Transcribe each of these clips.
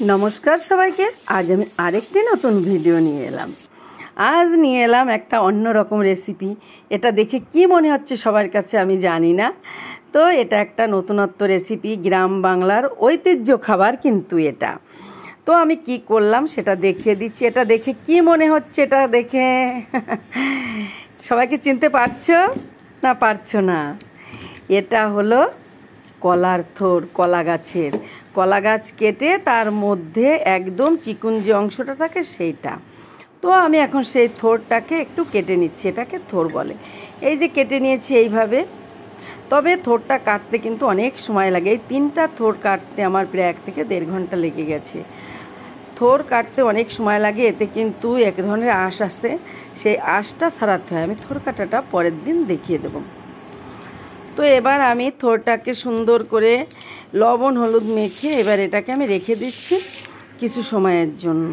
নমস্কার সবাইকে। আজ আমি আরেকটি নতুন ভিডিও নিয়ে এলাম। আজ নিয়ে এলাম একটা অন্যরকম রেসিপি। এটা দেখে কি মনে হচ্ছে সবার কাছে আমি জানি না, তো এটা একটা নতুনত্ব রেসিপি, গ্রাম বাংলার ঐতিহ্য খাবার কিন্তু এটা। তো আমি কি করলাম সেটা দেখিয়ে দিচ্ছি। এটা দেখে কি মনে হচ্ছে, এটা দেখে সবাইকে চিনতে পারছো না পারছো না? এটা হলো কলার থোড়, কলা গাছ কেটে তার মধ্যে একদম চিকুন যে অংশটা থাকে সেইটা। তো আমি এখন সেই থোড়টাকে একটু কেটে নিচ্ছি, এটাকে থোড় বলে। এই যে কেটে নিয়েছি এইভাবে। তবে থোড়টা কাটতে কিন্তু অনেক সময় লাগে। এই 3টা থোড় কাটতে আমার প্রায় 1 থেকে 1.5 ঘন্টা লেগে গেছে। থোড় কাটতে অনেক সময় লাগে, এতে কিন্তু এক ধরনের আঁশ আছে, সেই আঁশটা ছাড়াতে হয়। আমি থোড় কাটাটা পরের দিন দেখিয়ে দেবো। তো এবার আমি থোড়টাকে সুন্দর করে লবণ হলুদ মেখে এবার এটাকে আমি রেখে দিচ্ছি কিছু সময়ের জন্য।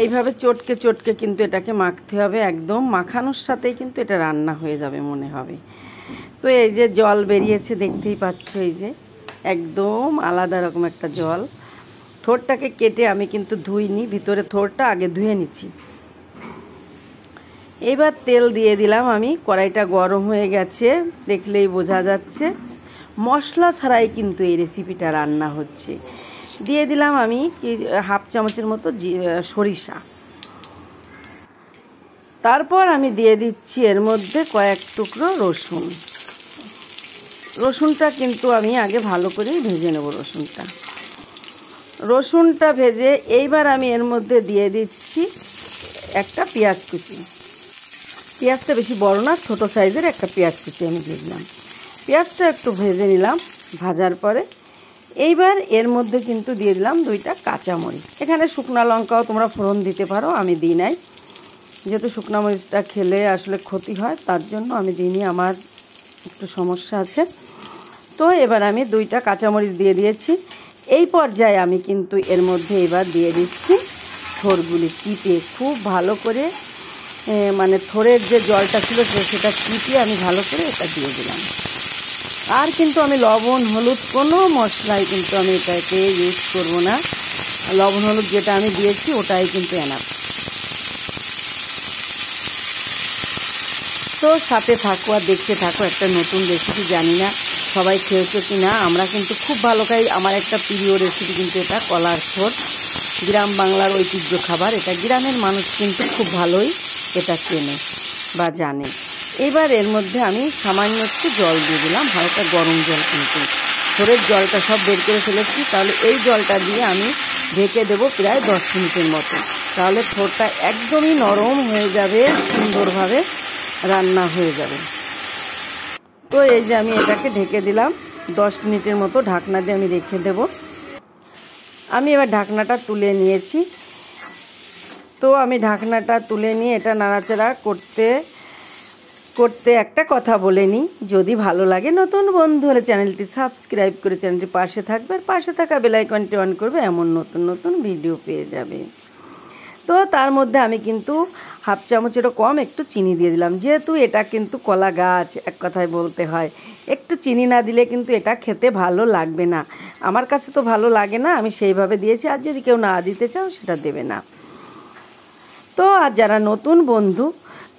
এইভাবে চটকে চটকে কিন্তু এটাকে মাখতে হবে, একদম মাখানোর সাথেই কিন্তু এটা রান্না হয়ে যাবে মনে হবে। তো এই যে জল বেরিয়েছে দেখতেই পাচ্ছ, এই যে একদম আলাদা রকম একটা জল। থোড়টাকে কেটে আমি কিন্তু ধুইনি, ভিতরে থোড়টা আগে ধুয়ে নিচ্ছি। এবার তেল দিয়ে দিলাম আমি, কড়াইটা গরম হয়ে গেছে দেখলেই বোঝা যাচ্ছে। মশলা ছাড়াই কিন্তু এই রেসিপিটা রান্না হচ্ছে। দিয়ে দিলাম আমি 1/2 চামচের মতো সরিষা। তারপর আমি দিয়ে দিচ্ছি এর মধ্যে কয়েক টুকরো রসুন। রসুনটা কিন্তু আমি আগে ভালো করেই ভেজে নেব। রসুনটা ভেজে এইবার আমি এর মধ্যে দিয়ে দিচ্ছি একটা পেঁয়াজ কুচি। পেঁয়াজটা বেশি বড় না, ছোট সাইজের একটা পেঁয়াজ কুচি আমি দিয়ে দিলাম। পেঁয়াজটা একটু ভেজে নিলাম। ভাজার পরে এইবার এর মধ্যে কিন্তু দিয়ে দিলাম 2টা কাঁচামরিচ। এখানে শুকনো লঙ্কাও তোমরা ফোড়ন দিতে পারো, আমি দিই নাই, যেহেতু শুকনো মরিচটা খেলে আসলে ক্ষতি হয় তার জন্য আমি দিইনি, আমার একটু সমস্যা আছে। তো এবার আমি 2টা কাঁচামরিচ দিয়ে দিয়েছি। এই পর্যায়ে আমি কিন্তু এর মধ্যে এবার দিয়ে দিচ্ছি থোড়গুলি চিপে খুব ভালো করে, মানে থোড়ের যে জলটা ছিল সেটা চিপিয়ে আমি ভালো করে এটা দিয়ে দিলাম। আর কিন্তু আমি লবণ হলুদ কোনো মশলাই কিন্তু আমি এটাকে ইউজ করব না। লবণ হলুদ যেটা আমি দিয়েছি ওটাই কিন্তু এনাফ। তো সাথে থাকো আর দেখতে থাকো একটা নতুন রেসিপি। জানি না সবাই খেয়েছো কি না, আমরা কিন্তু খুব ভালো খাই। আমার একটা প্রিয় রেসিপি কিন্তু এটা, কলার থোড়, গ্রাম বাংলার ঐতিহ্য খাবার। এটা গ্রামের মানুষ কিন্তু খুব ভালোই এটা চেনে বা জানে। এবার এর মধ্যে আমি সামান্য একটু জল দিয়ে দিলাম, হালকা গরম জল। কিন্তু থোড়ের জলটা সব বের করে ফেলেছি, তাহলে এই জলটা দিয়ে আমি ঢেকে দেবো প্রায় 10 মিনিটের মতো। তাহলে থোড়টা একদমই নরম হয়ে যাবে, সুন্দরভাবে রান্না হয়ে যাবে। তো এই যে আমি এটাকে ঢেকে দিলাম 10 মিনিটের মতো, ঢাকনা দিয়ে আমি রেখে দেব। আমি এবার ঢাকনাটা তুলে নিয়েছি। তো আমি ঢাকনাটা তুলে নিয়ে এটা নাড়াচাড়া করতে করতে একটা কথা বলে নিই, যদি ভালো লাগে নতুন বন্ধু হলে চ্যানেলটি সাবস্ক্রাইব করে চ্যানেলটি পাশে থাকবে, আর পাশে থাকা বেল আইকনটি অন করবে, এমন নতুন নতুন ভিডিও পেয়ে যাবে। তো তার মধ্যে আমি কিন্তু 1/2 চামচেরও কম একটু চিনি দিয়ে দিলাম, যেহেতু এটা কিন্তু কলা গাছ, এক কথায় বলতে হয় একটু চিনি না দিলে কিন্তু এটা খেতে ভালো লাগবে না। আমার কাছে তো ভালো লাগে না, আমি সেইভাবে দিয়েছি। আর যদি কেউ না দিতে চাও সেটা দেবে না। তো আর যারা নতুন বন্ধু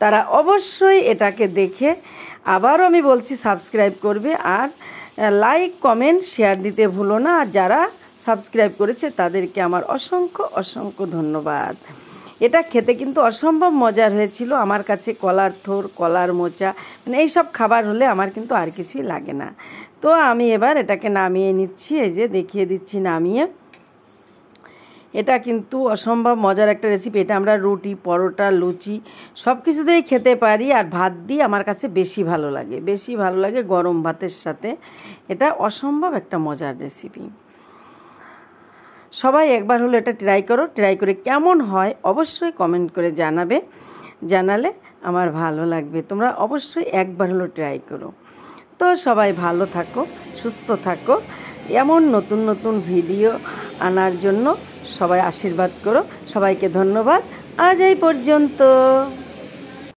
তারা অবশ্যই এটাকে দেখে, আবারও আমি বলছি, সাবস্ক্রাইব করবে, আর লাইক কমেন্ট শেয়ার দিতে ভুলো না। আর যারা সাবস্ক্রাইব করেছে তাদেরকে আমার অসংখ্য অসংখ্য ধন্যবাদ। এটা খেতে কিন্তু অসম্ভব মজার হয়েছিল আমার কাছে। কলার থোড়, কলার মোচা, মানে এইসব খাবার হলে আমার কিন্তু আর কিছুই লাগে না। তো আমি এবার এটাকে নামিয়ে নিচ্ছি, এই যে দেখিয়ে দিচ্ছি নামিয়ে। এটা কিন্তু অসম্ভব মজার একটা রেসিপি। এটা আমরা রুটি, পরোটা, লুচি সব কিছুতেই খেতে পারি, আর ভাত দিয়ে আমার কাছে বেশি ভালো লাগে গরম ভাতের সাথে। এটা অসম্ভব একটা মজার রেসিপি। সবাই একবার হলো এটা ট্রাই করো, ট্রাই করে কেমন হয় অবশ্যই কমেন্ট করে জানালে আমার ভালো লাগবে। তোমরা অবশ্যই একবার হলো ট্রাই করো। তো সবাই ভালো থাকো, সুস্থ থাকো, এমন নতুন নতুন ভিডিও আনার জন্য সবাই আশীর্বাদ করো। সবাইকে ধন্যবাদ। আজ এই পর্যন্ত।